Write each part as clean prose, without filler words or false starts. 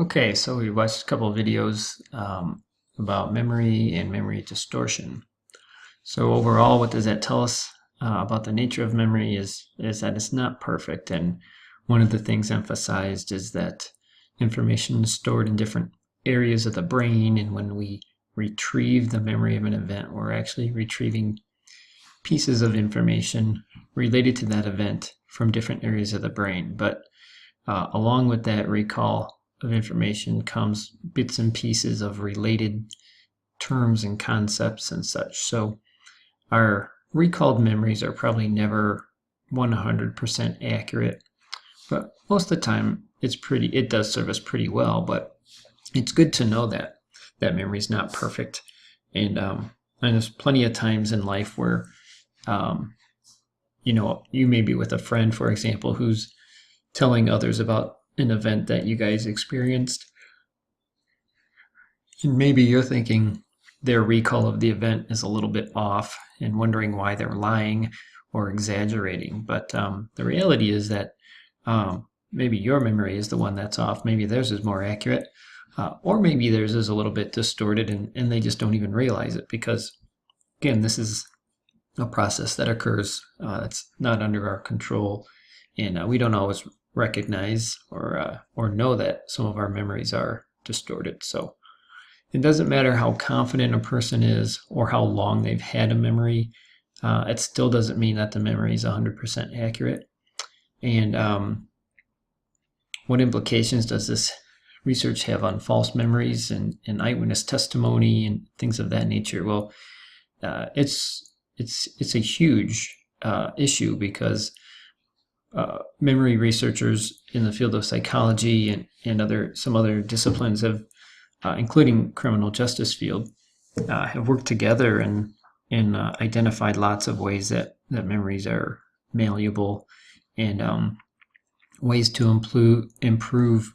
Okay, so we watched a couple of videos about memory and memory distortion. So overall, what does that tell us about the nature of memory is that it's not perfect. And one of the things emphasized is that information is stored in different areas of the brain. And when we retrieve the memory of an event, we're actually retrieving pieces of information related to that event from different areas of the brain. But along with that recall of information comes bits and pieces of related terms and concepts and such. So our recalled memories are probably never 100% accurate, but most of the time it does serve us pretty well. But it's good to know that memory is not perfect. And there's plenty of times in life where um, you may be with a friend, for example, who's telling others about an event that you guys experienced. And maybe you're thinking their recall of the event is a little bit off and wondering why they're lying or exaggerating. But the reality is that maybe your memory is the one that's off. Maybe theirs is more accurate. Or maybe theirs is a little bit distorted and they just don't even realize it because, again, this is a process that occurs that's not under our control. And we don't always recognize or know that some of our memories are distorted. So it doesn't matter how confident a person is or how long they've had a memory. It still doesn't mean that the memory is 100% accurate. And what implications does this research have on false memories and eyewitness testimony and things of that nature? Well, it's a huge issue because memory researchers in the field of psychology and some other disciplines have, including criminal justice field, have worked together and identified lots of ways that memories are malleable and ways to improve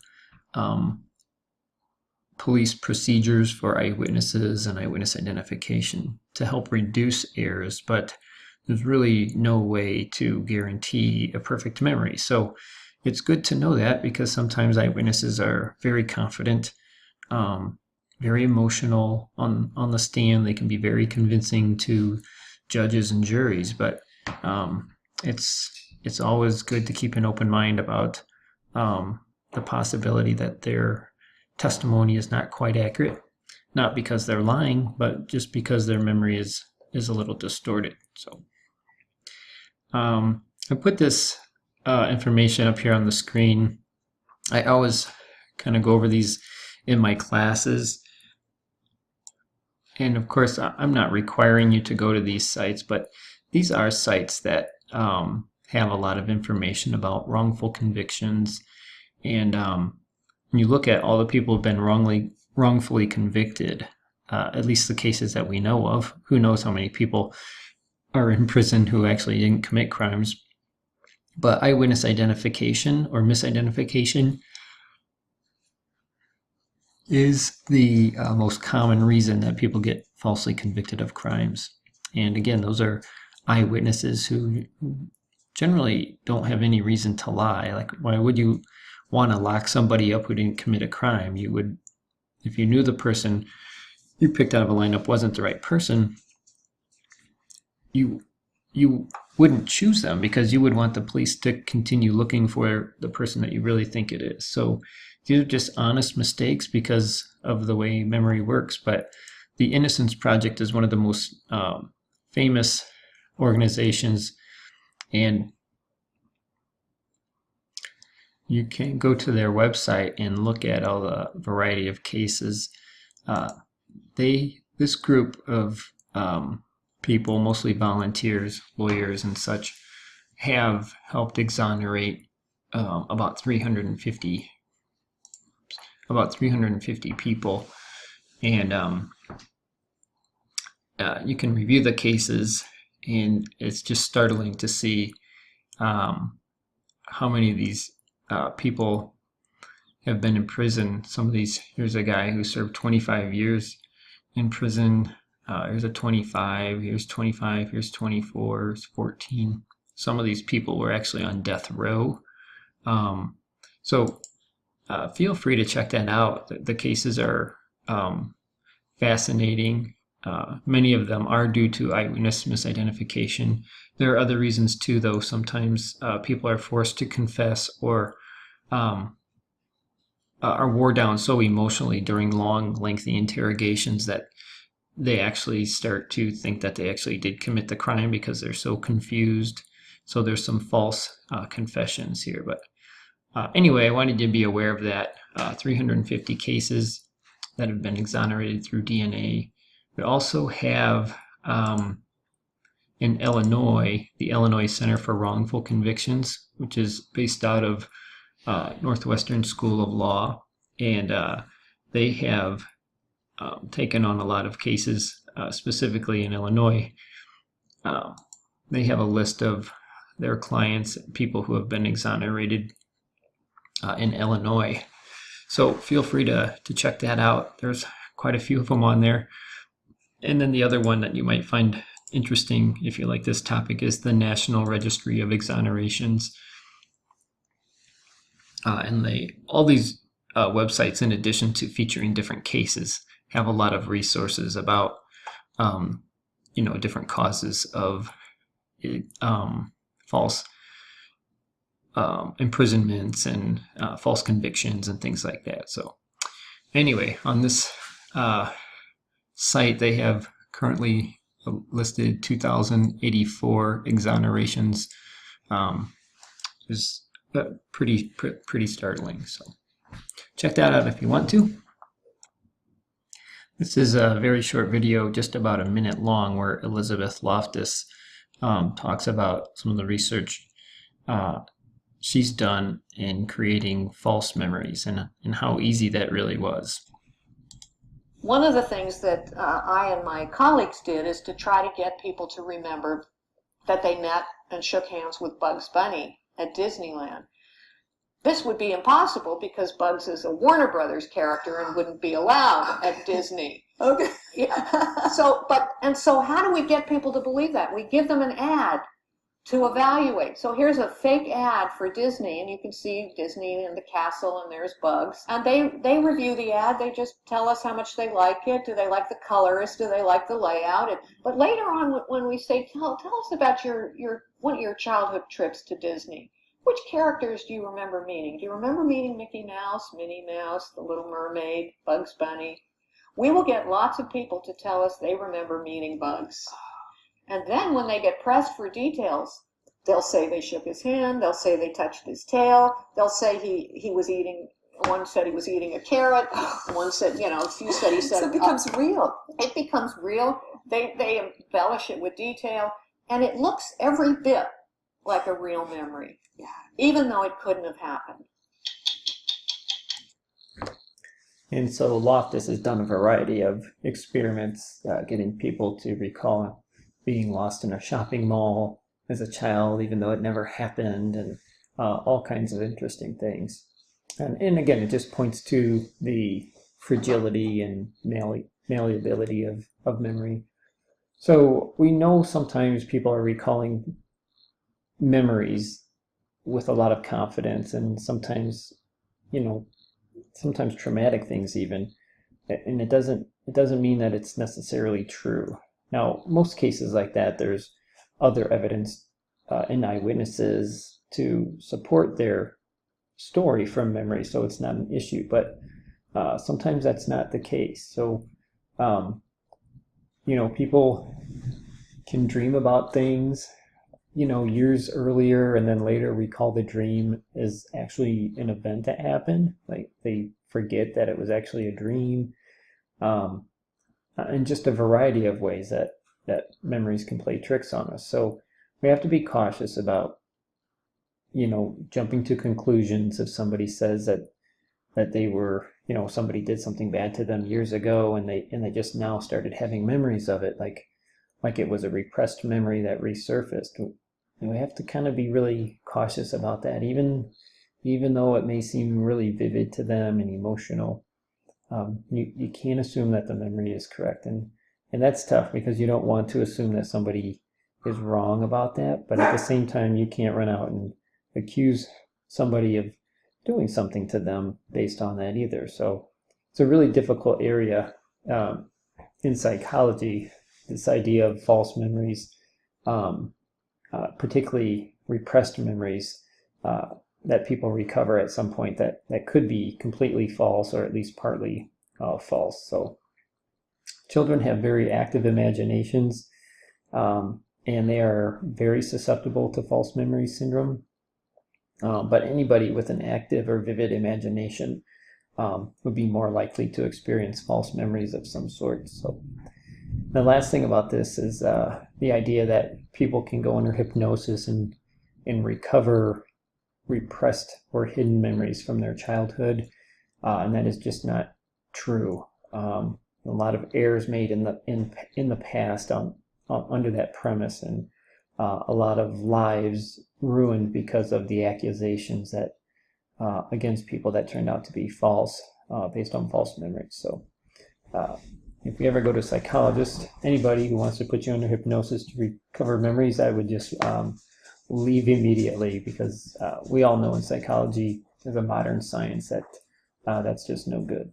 police procedures for eyewitnesses and eyewitness identification to help reduce errors. But there's really no way to guarantee a perfect memory. So it's good to know that because sometimes eyewitnesses are very confident, very emotional on the stand. They can be very convincing to judges and juries, but it's always good to keep an open mind about the possibility that their testimony is not quite accurate, not because they're lying, but just because their memory is a little distorted. So I put this information up here on the screen. I always kind of go over these in my classes. And of course, I'm not requiring you to go to these sites, but these are sites that have a lot of information about wrongful convictions. And when you look at all the people who've been wrongfully convicted, at least the cases that we know of, who knows how many people are in prison who actually didn't commit crimes. But eyewitness identification or misidentification is the most common reason that people get falsely convicted of crimes. And again, those are eyewitnesses who generally don't have any reason to lie. Like, why would you want to lock somebody up who didn't commit a crime? You would, if you knew the person you picked out of a lineup wasn't the right person, you wouldn't choose them because you would want the police to continue looking for the person that you really think it is. So these are just honest mistakes because of the way memory works. But the Innocence Project is one of the most famous organizations, and you can go to their website and look at all the variety of cases. This group of people, mostly volunteers, lawyers, and such, have helped exonerate about 350 people, and you can review the cases, and it's just startling to see how many of these people have been in prison. Some of these, here's a guy who served 25 years in prison. Here's a 25, here's 25, here's 24, here's 14. Some of these people were actually on death row. So feel free to check that out. The cases are fascinating. Many of them are due to eyewitness misidentification. There are other reasons too, though. Sometimes people are forced to confess or are wore down so emotionally during long, lengthy interrogations that they actually start to think that they actually did commit the crime because they're so confused. So there's some false confessions here. But anyway, I wanted you to be aware of that. 350 cases that have been exonerated through DNA. We also have in Illinois, the Illinois Center for Wrongful Convictions, which is based out of Northwestern School of Law, and they have taken on a lot of cases, specifically in Illinois. They have a list of their clients, people who have been exonerated in Illinois. So feel free to check that out. There's quite a few of them on there. And then the other one that you might find interesting if you like this topic is the National Registry of Exonerations. And all these websites, in addition to featuring different cases, have a lot of resources about different causes of false imprisonments and false convictions and things like that. So anyway, on this site, they have currently listed 2,084 exonerations. Is pretty startling. So check that out if you want to. This is a very short video, just about a minute long, where Elizabeth Loftus talks about some of the research she's done in creating false memories and how easy that really was. One of the things that I and my colleagues did is to try to get people to remember that they met and shook hands with Bugs Bunny at Disneyland. This would be impossible because Bugs is a Warner Brothers character and wouldn't be allowed at Disney. Okay. Yeah. So how do we get people to believe that? We give them an ad to evaluate. So here's a fake ad for Disney, and you can see Disney and the castle, and there's Bugs. And they review the ad. They just tell us how much they like it. Do they like the colors? Do they like the layout? But later on, when we say, tell us about one of your childhood trips to Disney. Which characters do you remember meeting? Do you remember meeting Mickey Mouse, Minnie Mouse, the Little Mermaid, Bugs Bunny? We will get lots of people to tell us they remember meeting Bugs. And then when they get pressed for details, they'll say they shook his hand, they'll say they touched his tail, they'll say he was eating, one said he was eating a carrot, one said, a few said he said... So it becomes real. It becomes real. They embellish it with detail, and it looks every bit like a real memory, even though it couldn't have happened. And so Loftus has done a variety of experiments getting people to recall being lost in a shopping mall as a child, even though it never happened, and all kinds of interesting things. And again, it just points to the fragility and malleability of memory. So we know sometimes people are recalling memories with a lot of confidence, and sometimes traumatic things even, and it doesn't mean that it's necessarily true. Now, most cases like that, there's other evidence in eyewitnesses to support their story from memory, so it's not an issue, but sometimes that's not the case. So people can dream about things years earlier, and then later recall the dream as actually an event that happened. Like they forget that it was actually a dream, and just a variety of ways that memories can play tricks on us. So we have to be cautious about jumping to conclusions if somebody says that they were somebody did something bad to them years ago, and they just now started having memories of it, like it was a repressed memory that resurfaced. And we have to kind of be really cautious about that, even though it may seem really vivid to them and emotional. You can't assume that the memory is correct, and that's tough because you don't want to assume that somebody is wrong about that, but at the same time you can't run out and accuse somebody of doing something to them based on that either. So it's a really difficult area in psychology, this idea of false memories, particularly repressed memories that people recover at some point that could be completely false or at least partly false. So children have very active imaginations, and they are very susceptible to false memory syndrome. But anybody with an active or vivid imagination would be more likely to experience false memories of some sort. So the last thing about this is the idea that people can go under hypnosis and recover repressed or hidden memories from their childhood, and that is just not true. A lot of errors made in the past under that premise, and a lot of lives ruined because of the accusations that against people that turned out to be false, based on false memories. So if you ever go to a psychologist, anybody who wants to put you under hypnosis to recover memories, I would just leave immediately, because we all know in psychology, as a modern science, that that's just no good.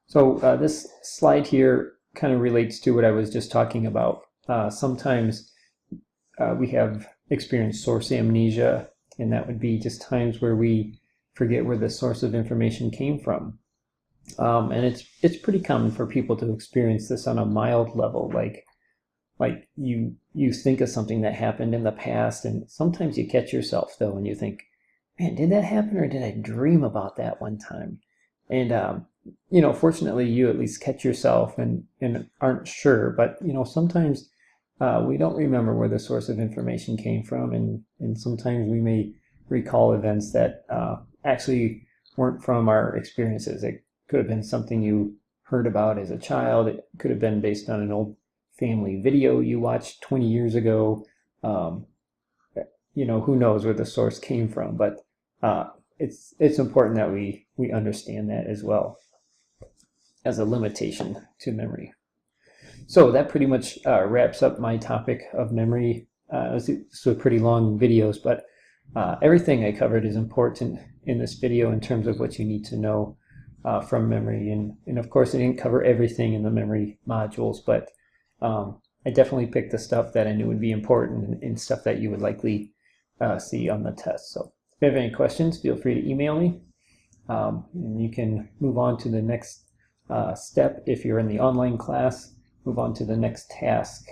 So this slide here kind of relates to what I was just talking about. Sometimes we have experienced source amnesia, and that would be just times where we forget where the source of information came from. And it's pretty common for people to experience this on a mild level, like you think of something that happened in the past, and sometimes you catch yourself though, and you think, man, did that happen, or did I dream about that one time? And fortunately, you at least catch yourself and aren't sure. But sometimes we don't remember where the source of information came from, and sometimes we may recall events that actually weren't from our experiences. It could have been something you heard about as a child. It could have been based on an old family video you watched 20 years ago. Who knows where the source came from, but it's important that we understand that as well as a limitation to memory. So that pretty much wraps up my topic of memory. This was pretty long videos, but everything I covered is important in this video in terms of what you need to know from memory. And of course, I didn't cover everything in the memory modules, but I definitely picked the stuff that I knew would be important and stuff that you would likely see on the test. So if you have any questions, feel free to email me. And you can move on to the next step if you're in the online class. Move on to the next task